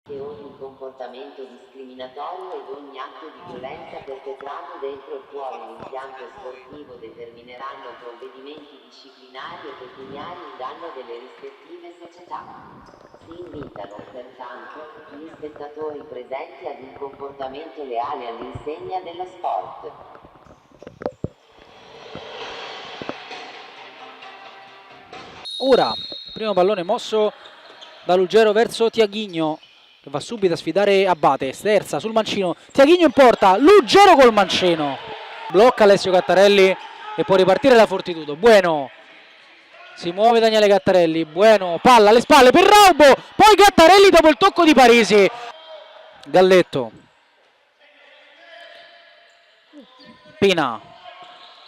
che ogni comportamento discriminatorio ed ogni atto di violenza perpetrato dentro e fuori l'impianto sportivo determineranno provvedimenti disciplinari e pecuniari in danno delle rispettive società. Si invitano, pertanto, gli spettatori presenti ad un comportamento leale all'insegna dello sport. Ora, primo pallone mosso da Ruggero verso Tiaghigno, che va subito a sfidare Abate. Sterza sul mancino, Tiaghigno in porta, Ruggero col mancino. Blocca Alessio Gattarelli e può ripartire la Fortitudo. Bueno, si muove Daniele Gattarelli, Bueno, palla alle spalle per Raubo, poi Gattarelli dopo il tocco di Parisi. Galletto. Pina,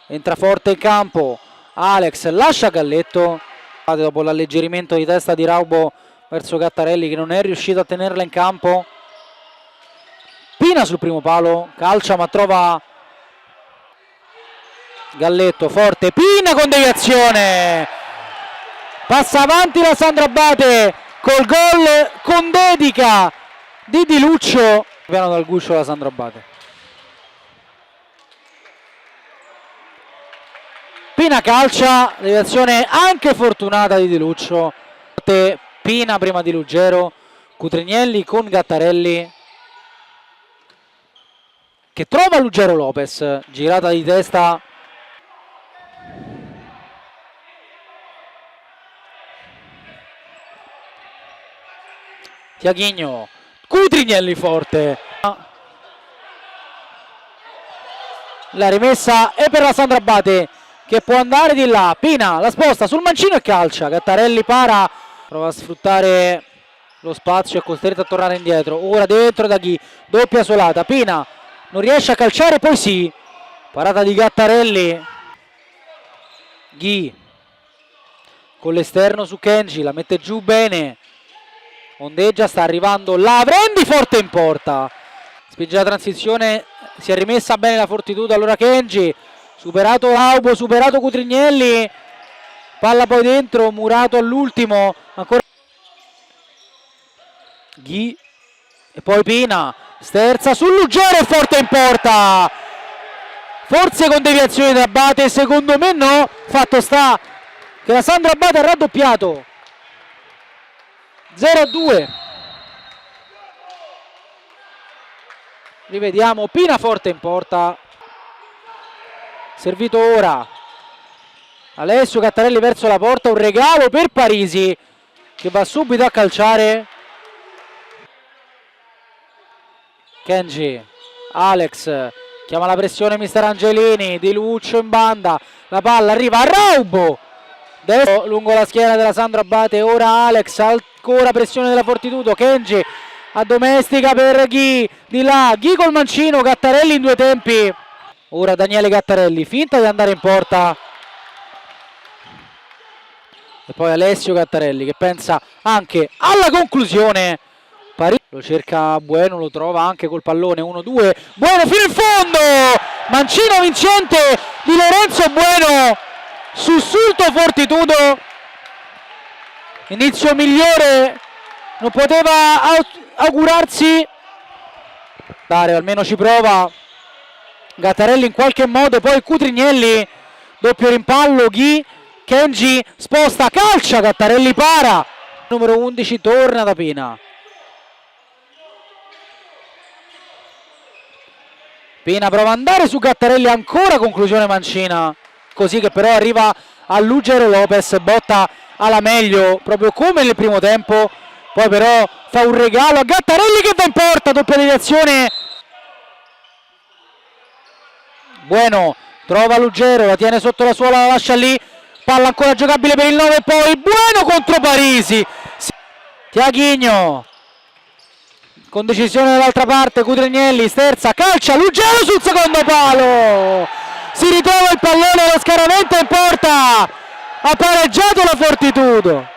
entra forte in campo, Alex lascia Galletto. Dopo l'alleggerimento di testa di Raubo verso Gattarelli che non è riuscito a tenerla in campo. Pina sul primo palo, calcia ma trova Galletto, forte, Pina con deviazione, passa avanti la Sandro Abate col gol con dedica di Di Luccio, piano dal guscio la Sandro Abate. Pina calcia, deviazione anche fortunata di Di Luccio. Pina prima di Ruggero, Cutrignelli con Gattarelli che trova Ruggero Lopez, girata di testa. Tiaghigno, Cutrignelli forte. La rimessa è per la Sandro Abate che può andare di là. Pina la sposta sul mancino e calcia. Gattarelli para, prova a sfruttare lo spazio, è costretto a tornare indietro. Ora dentro da Ghi, doppia solata. Pina non riesce a calciare, poi sì, parata di Gattarelli. Ghi con l'esterno su Kenji, la mette giù bene, ondeggia, sta arrivando Lavrendi forte in porta. Spinge la transizione, si è rimessa bene la Fortitudo, allora Kenji, superato Raubo, superato Cutrignelli, palla poi dentro, murato all'ultimo, ancora Ghi e poi Pina, sterza sul Ruggero, forte in porta, forse con deviazione da Abate, secondo me no, fatto sta che la Sandro Abate ha raddoppiato. 0-2. Rivediamo, Pina forte in porta, servito ora Alessio Gattarelli verso la porta, un regalo per Parisi che va subito a calciare. Kenji, Alex chiama la pressione mister Angelini, Di Luccio in banda, la palla arriva a Raubo, destro lungo la schiena della Sandro Abate, ora Alex, ancora pressione della Fortitudo, Kenji addomestica per Ghi, di là Ghi col mancino, Gattarelli in due tempi. Ora Daniele Gattarelli, finta di andare in porta. E poi Alessio Gattarelli che pensa anche alla conclusione. Lo cerca Bueno, lo trova anche col pallone, 1-2. Bueno fino in fondo! Mancino vincente di Lorenzo Bueno. Sussulto Fortitudo. Inizio migliore non poteva augurarsi. Dare, almeno ci prova Gattarelli in qualche modo, poi Cutrignelli, doppio rimpallo, Ghi, Kenji sposta, calcia, Gattarelli para, numero 11 torna da Pina. Pina prova ad andare su Gattarelli, ancora conclusione mancina, così che però arriva a Ruggero Lopez, botta alla meglio, proprio come nel primo tempo, poi però fa un regalo a Gattarelli che va in porta, doppia deviazione. Bueno trova Ruggero, la tiene sotto la suola, la lascia lì, palla ancora giocabile per il 9, poi Bueno contro Parisi. Tiaghigno con decisione dall'altra parte, Cutrignelli, sterza, calcia, Ruggero sul secondo palo, si ritrova il pallone, lo scaramento in porta, ha pareggiato la Fortitudo.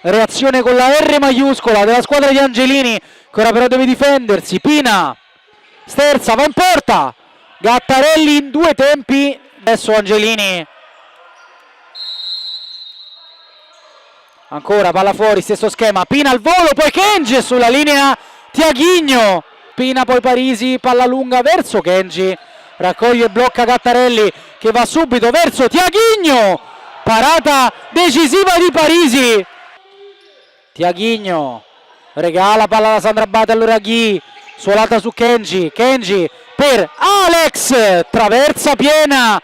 Reazione con la R maiuscola della squadra di Angelini, che ora però deve difendersi. Pina, sterza, va in porta, Gattarelli in due tempi, adesso Angelini Ancora palla fuori, stesso schema, Pina al volo, poi Kenji sulla linea, Tiaghigno, Pina poi Parisi, palla lunga verso Kenji, raccoglie e blocca Gattarelli che va subito verso Tiaghigno, parata decisiva di Parisi, Tiaghigno regala palla alla Sandra Abate, allora Ghi, suolata su Kenji, Kenji per Alex, traversa piena,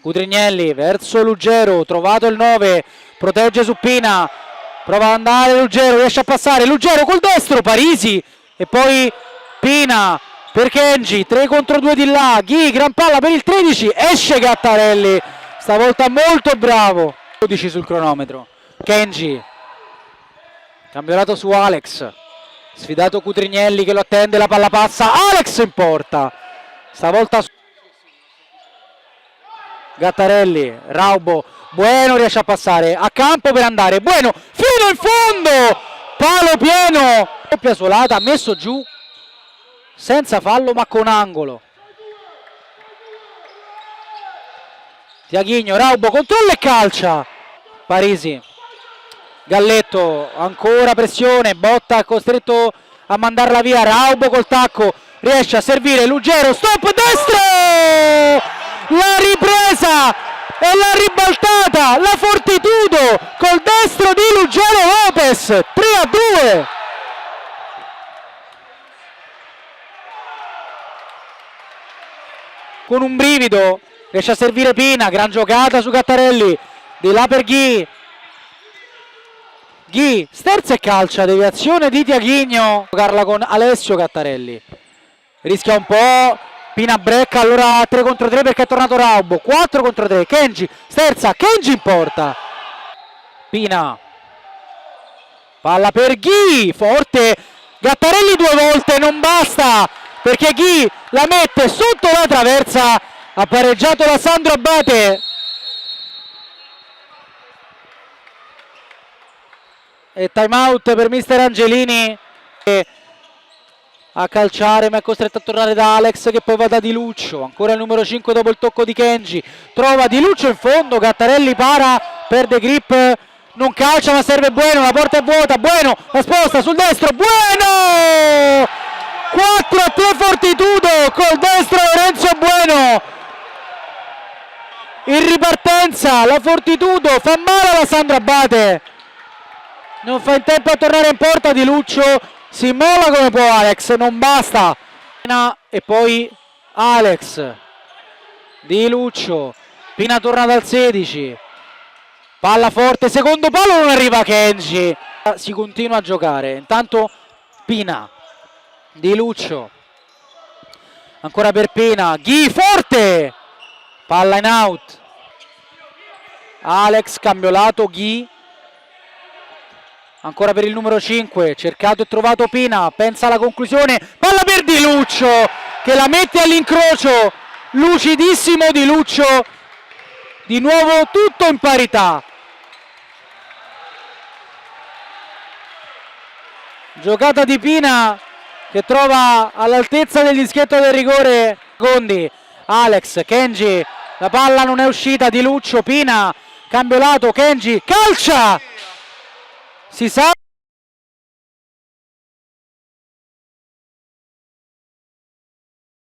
Cutrignelli verso Luggero, trovato il 9, protegge su Pina, prova ad andare Luggero, riesce a passare, Luggero col destro, Parisi e poi Pina per Kenji, 3 contro 2 di là, Ghi, gran palla per il 13, esce Gattarelli, stavolta molto bravo, 12 sul cronometro, Kenji, campionato su Alex, sfidato Cutrignelli che lo attende, la palla passa, Alex in porta, stavolta Gattarelli, Raubo, Bueno riesce a passare, a campo per andare, Bueno fino in fondo, palo pieno, doppia suolata, ha messo giù senza fallo ma con angolo, Tiaghigno, Raubo controlla e calcia, Parisi, Galletto, ancora pressione, Botta costretto a mandarla via, Raubo col tacco, riesce a servire, Luggero, stop destro! La ripresa e la ribaltata, la Fortitudo col destro di Luggero Lopez, 3-2. Con un brivido riesce a servire Pina, gran giocata su Gattarelli, di là per Ghi, Ghi, sterza e calcia, deviazione di Tiaghigno, giocarla con Alessio Gattarelli, rischia un po', Pina brecca, allora 3 contro 3 perché è tornato Raubo, 4 contro 3, Kenji, sterza, Kenji in porta, Pina, palla per Ghi, forte, Gattarelli 2 volte, non basta, perché Ghi la mette sotto la traversa, ha pareggiato la Sandro Abate, e time out per mister Angelini, a calciare ma è costretto a tornare da Alex che poi va da Di Luccio, ancora il numero 5 dopo il tocco di Kenji, trova Di Luccio in fondo, Gattarelli para, perde grip, non calcia ma serve Bueno, la porta è vuota, Bueno la sposta sul destro, Bueno! 4-3 Fortitudo col destro Lorenzo Bueno, in ripartenza la Fortitudo fa male alla Sandra Abate, non fa in tempo a tornare in porta, Di Luccio si molla come può Alex, non basta, e poi Alex, Di Luccio, Pina torna dal 16, palla forte, secondo palo, non arriva Kenji, si continua a giocare, intanto Pina, Di Luccio, ancora per Pina, Ghi forte, palla in out, Alex cambiolato, Ghi, ancora per il numero 5, cercato e trovato Pina, pensa alla conclusione, palla per Di Luccio che la mette all'incrocio, lucidissimo Di Luccio, di nuovo tutto in parità, giocata di Pina che trova all'altezza del dischetto del rigore Gondi, Alex, Kenji, la palla non è uscita, Di Luccio, Pina, cambiolato, Kenji, calcia! Si sa